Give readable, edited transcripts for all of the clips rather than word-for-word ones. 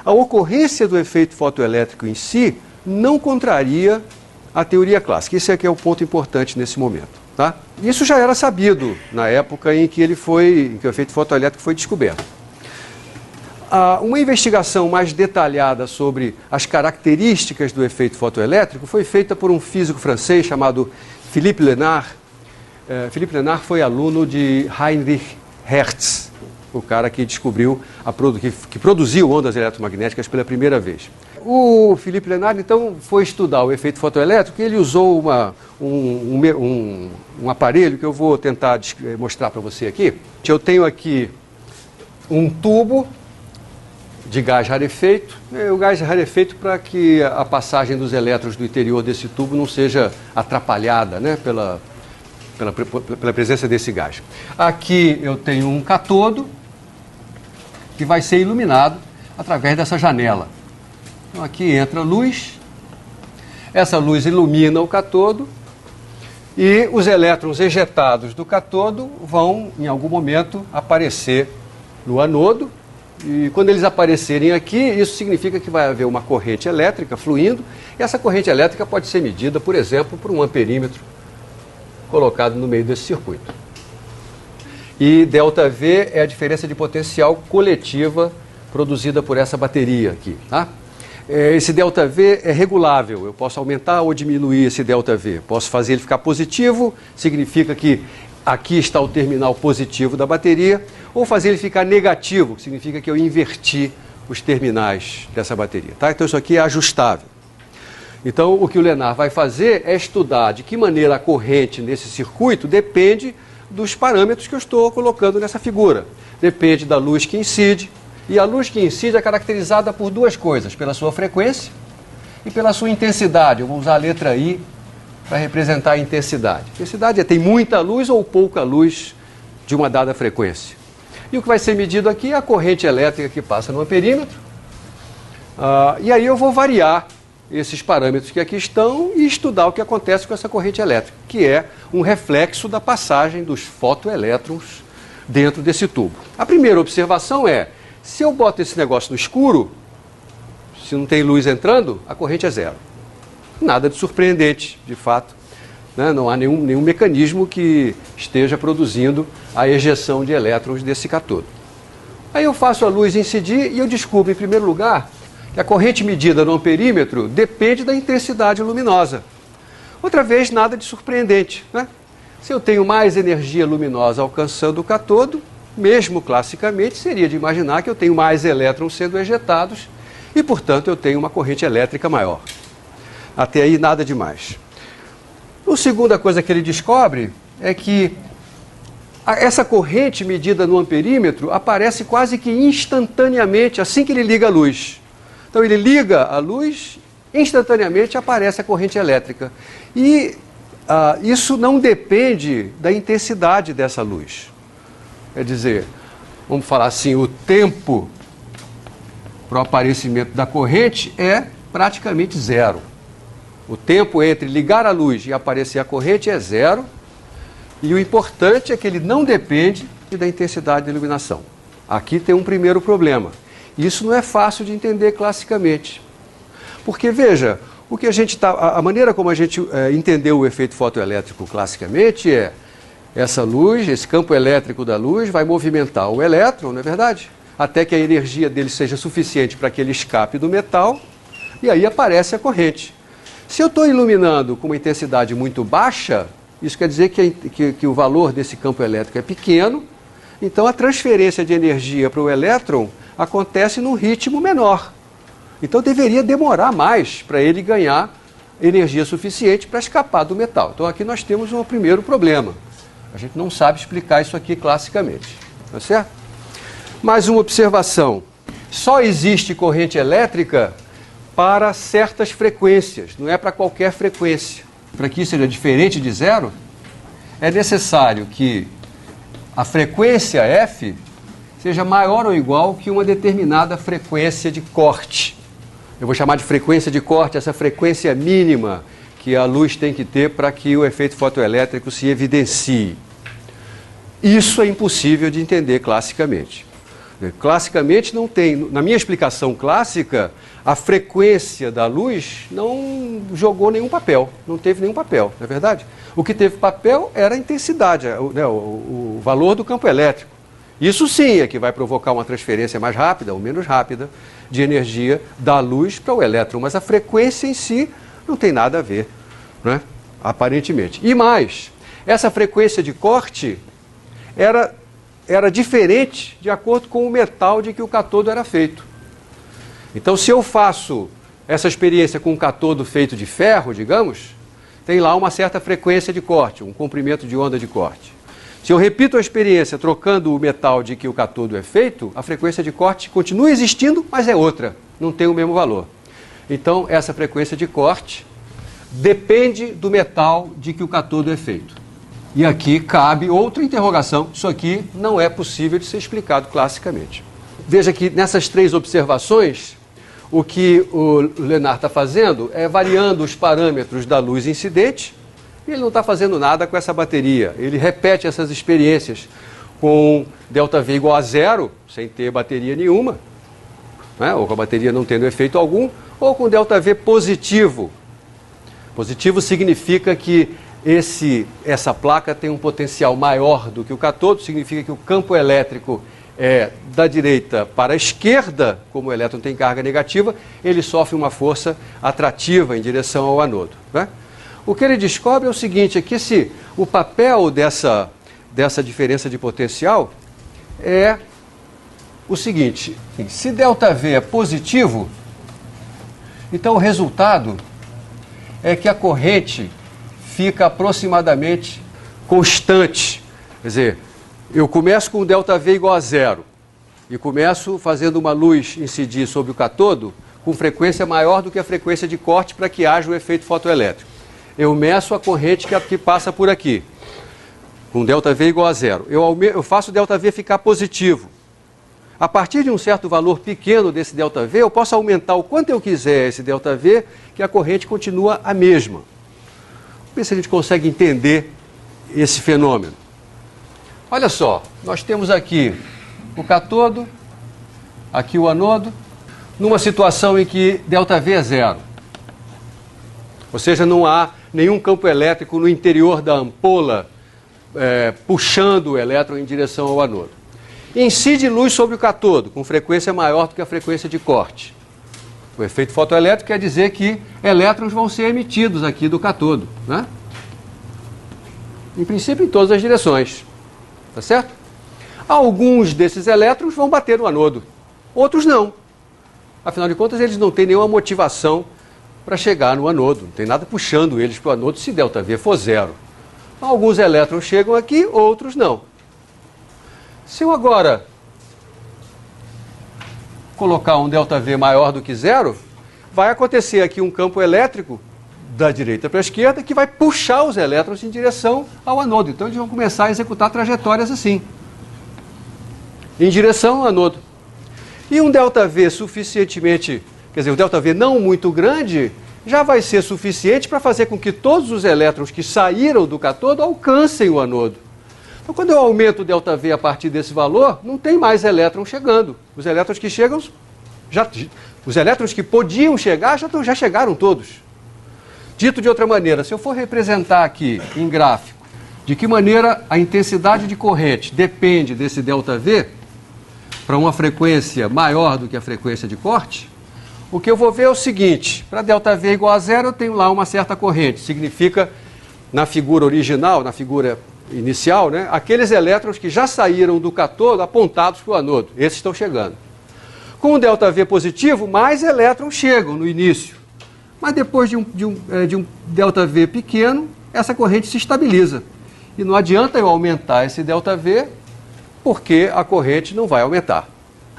A ocorrência do efeito fotoelétrico em si não contraria a teoria clássica. Esse aqui é o ponto importante nesse momento. Tá? Isso já era sabido na época em que o efeito fotoelétrico foi descoberto. Uma investigação mais detalhada sobre as características do efeito fotoelétrico foi feita por um físico francês chamado Philippe Lenard. Philippe Lenard foi aluno de Heinrich Hertz, o cara que descobriu, que produziu ondas eletromagnéticas pela primeira vez. O Philippe Lenard, então, foi estudar o efeito fotoelétrico e ele usou um aparelho que eu vou tentar mostrar para você aqui. Eu tenho aqui um tubo de gás rarefeito. O gás rarefeito para que a passagem dos elétrons do interior desse tubo não seja atrapalhada, né, pela presença desse gás. Aqui eu tenho um catodo que vai ser iluminado através dessa janela. Então aqui entra luz, essa luz ilumina o catodo e os elétrons ejetados do catodo vão, em algum momento, aparecer no anodo. E quando eles aparecerem aqui, isso significa que vai haver uma corrente elétrica fluindo, e essa corrente elétrica pode ser medida, por exemplo, por um amperímetro colocado no meio desse circuito. E ΔV é a diferença de potencial coletiva produzida por essa bateria aqui. Tá? Esse ΔV é regulável, eu posso aumentar ou diminuir esse ΔV. Posso fazer ele ficar positivo, significa que aqui está o terminal positivo da bateria, ou fazer ele ficar negativo, que significa que eu inverti os terminais dessa bateria. Tá? Então isso aqui é ajustável. Então o que o Lenard vai fazer é estudar de que maneira a corrente nesse circuito depende dos parâmetros que eu estou colocando nessa figura. Depende da luz que incide, e a luz que incide é caracterizada por duas coisas, pela sua frequência e pela sua intensidade. Eu vou usar a letra I para representar a intensidade. Intensidade tem muita luz ou pouca luz de uma dada frequência. E o que vai ser medido aqui é a corrente elétrica que passa no amperímetro. E aí eu vou variar esses parâmetros que aqui estão e estudar o que acontece com essa corrente elétrica, que é um reflexo da passagem dos fotoelétrons dentro desse tubo. A primeira observação é, se eu boto esse negócio no escuro, se não tem luz entrando, a corrente é zero. Nada de surpreendente, de fato. Né? Não há nenhum mecanismo que esteja produzindo a ejeção de elétrons desse catodo. Aí eu faço a luz incidir e eu descubro, em primeiro lugar, que a corrente medida no amperímetro depende da intensidade luminosa. Outra vez, nada de surpreendente. Né? Se eu tenho mais energia luminosa alcançando o catodo, mesmo classicamente, seria de imaginar que eu tenho mais elétrons sendo ejetados e, portanto, eu tenho uma corrente elétrica maior. Até aí, nada demais. A segunda coisa que ele descobre é que essa corrente medida no amperímetro aparece quase que instantaneamente assim que ele liga a luz. Então ele liga a luz, instantaneamente aparece a corrente elétrica. E isso não depende da intensidade dessa luz. Quer dizer, vamos falar assim, o tempo para o aparecimento da corrente é praticamente zero. O tempo entre ligar a luz e aparecer a corrente é zero. E o importante é que ele não depende da intensidade da iluminação. Aqui tem um primeiro problema. Isso não é fácil de entender classicamente. Porque, veja, a maneira como a gente entendeu o efeito fotoelétrico classicamente é essa luz, esse campo elétrico da luz vai movimentar o elétron, não é verdade? Até que a energia dele seja suficiente para que ele escape do metal, e aí aparece a corrente. Se eu estou iluminando com uma intensidade muito baixa, isso quer dizer que o valor desse campo elétrico é pequeno, então a transferência de energia para o elétron acontece num ritmo menor. Então deveria demorar mais para ele ganhar energia suficiente para escapar do metal. Então aqui nós temos um primeiro problema. A gente não sabe explicar isso aqui classicamente. Tá certo? Mais uma observação. Só existe corrente elétrica para certas frequências, não é para qualquer frequência. Para que isso seja diferente de zero, é necessário que a frequência F seja maior ou igual que uma determinada frequência de corte. Eu vou chamar de frequência de corte essa frequência mínima que a luz tem que ter para que o efeito fotoelétrico se evidencie. Isso é impossível de entender classicamente. Classicamente não tem, na minha explicação clássica, a frequência da luz não jogou nenhum papel, não teve nenhum papel, não é verdade? O que teve papel era a intensidade, o valor do campo elétrico. Isso sim é que vai provocar uma transferência mais rápida ou menos rápida de energia da luz para o elétron, mas a frequência em si não tem nada a ver, né? Aparentemente. E mais, essa frequência de corte era diferente de acordo com o metal de que o catodo era feito. Então, se eu faço essa experiência com um catodo feito de ferro, digamos, tem lá uma certa frequência de corte, um comprimento de onda de corte. Se eu repito a experiência trocando o metal de que o catodo é feito, a frequência de corte continua existindo, mas é outra, não tem o mesmo valor. Então, essa frequência de corte depende do metal de que o catodo é feito. E aqui cabe outra interrogação. Isso aqui não é possível de ser explicado classicamente. Veja que nessas três observações, o que o Lenard está fazendo é variando os parâmetros da luz incidente, e ele não está fazendo nada com essa bateria. Ele repete essas experiências com ΔV igual a zero, sem ter bateria nenhuma, né? Ou com a bateria não tendo efeito algum, ou com ΔV positivo. Positivo significa que essa placa tem um potencial maior do que o catodo, significa que o campo elétrico é da direita para a esquerda, como o elétron tem carga negativa, ele sofre uma força atrativa em direção ao anodo, né? O que ele descobre é o seguinte, é que o papel dessa diferença de potencial é o seguinte, se ΔV é positivo, então o resultado é que a corrente fica aproximadamente constante. Quer dizer, eu começo com ΔV igual a zero e começo fazendo uma luz incidir sobre o catodo com frequência maior do que a frequência de corte para que haja o efeito fotoelétrico. Eu meço a corrente que passa por aqui, com ΔV igual a zero. Eu faço o ΔV ficar positivo. A partir de um certo valor pequeno desse ΔV, eu posso aumentar o quanto eu quiser esse ΔV, que a corrente continua a mesma. Vamos ver se a gente consegue entender esse fenômeno. Olha só, nós temos aqui o catodo, aqui o anodo, numa situação em que ΔV é zero. Ou seja, não há nenhum campo elétrico no interior da ampola puxando o elétron em direção ao anodo. Incide luz sobre o catodo, com frequência maior do que a frequência de corte. O efeito fotoelétrico quer dizer que elétrons vão ser emitidos aqui do catodo, né? Em princípio, em todas as direções. Tá certo? Alguns desses elétrons vão bater no anodo, outros não. Afinal de contas, eles não têm nenhuma motivação para chegar no anodo, não tem nada puxando eles para o anodo se ΔV for zero. Alguns elétrons chegam aqui, outros não. Se eu agora colocar um ΔV maior do que zero, vai acontecer aqui um campo elétrico da direita para a esquerda que vai puxar os elétrons em direção ao anodo. Então eles vão começar a executar trajetórias assim, em direção ao anodo. E um ΔV suficientemente, quer dizer, um ΔV não muito grande, já vai ser suficiente para fazer com que todos os elétrons que saíram do catodo alcancem o anodo. Então, quando eu aumento o ΔV a partir desse valor, não tem mais elétrons chegando. Os elétrons que chegam, os elétrons que podiam chegar, já chegaram todos. Dito de outra maneira, se eu for representar aqui em gráfico de que maneira a intensidade de corrente depende desse ΔV para uma frequência maior do que a frequência de corte, o que eu vou ver é o seguinte, para ΔV igual a zero eu tenho lá uma certa corrente, significa, na figura original, na figura inicial, né, aqueles elétrons que já saíram do catodo apontados para o anodo, esses estão chegando. Com o ΔV positivo, mais elétrons chegam no início, mas depois de um ΔV pequeno, essa corrente se estabiliza. E não adianta eu aumentar esse ΔV, porque a corrente não vai aumentar.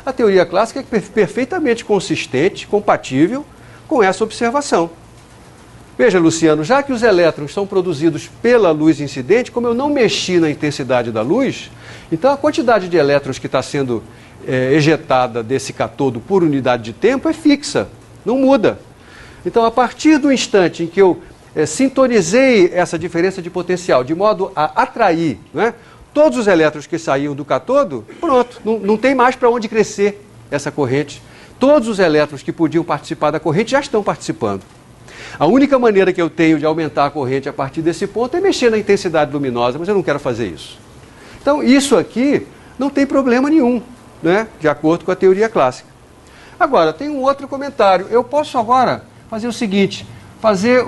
A teoria clássica é perfeitamente consistente, compatível com essa observação. Veja, Luciano, já que os elétrons são produzidos pela luz incidente, como eu não mexi na intensidade da luz, então a quantidade de elétrons que está sendo ejetada desse catodo por unidade de tempo é fixa, não muda. Então, a partir do instante em que eu sintonizei essa diferença de potencial de modo a atrair, né, todos os elétrons que saíam do cátodo, pronto, não tem mais para onde crescer essa corrente. Todos os elétrons que podiam participar da corrente já estão participando. A única maneira que eu tenho de aumentar a corrente a partir desse ponto é mexer na intensidade luminosa, mas eu não quero fazer isso. Então, isso aqui não tem problema nenhum, né, de acordo com a teoria clássica. Agora, tem um outro comentário. Eu posso agora fazer o seguinte, fazer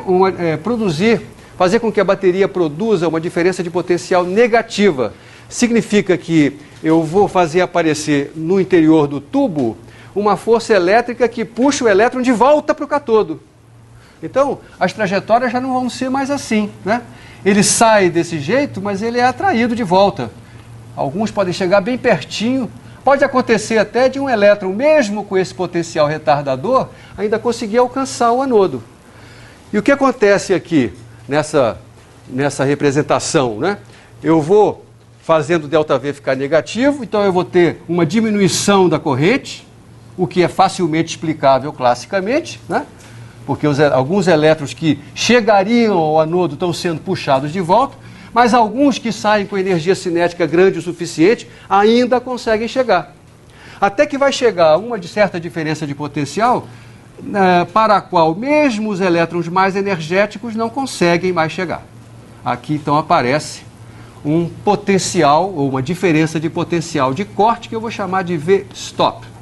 com que a bateria produza uma diferença de potencial negativa. Significa que eu vou fazer aparecer no interior do tubo uma força elétrica que puxa o elétron de volta para o cátodo. Então, as trajetórias já não vão ser mais assim, né? Ele sai desse jeito, mas ele é atraído de volta. Alguns podem chegar bem pertinho. Pode acontecer até de um elétron, mesmo com esse potencial retardador, ainda conseguir alcançar o anodo. E o que acontece aqui, nessa representação, né? Eu vou fazendo ΔV ficar negativo, então eu vou ter uma diminuição da corrente, o que é facilmente explicável classicamente, né? Porque alguns elétrons que chegariam ao anodo estão sendo puxados de volta, mas alguns que saem com energia cinética grande o suficiente ainda conseguem chegar. Até que vai chegar a uma certa diferença de potencial, para a qual mesmo os elétrons mais energéticos não conseguem mais chegar. Aqui então aparece um potencial, ou uma diferença de potencial de corte, que eu vou chamar de V-stop.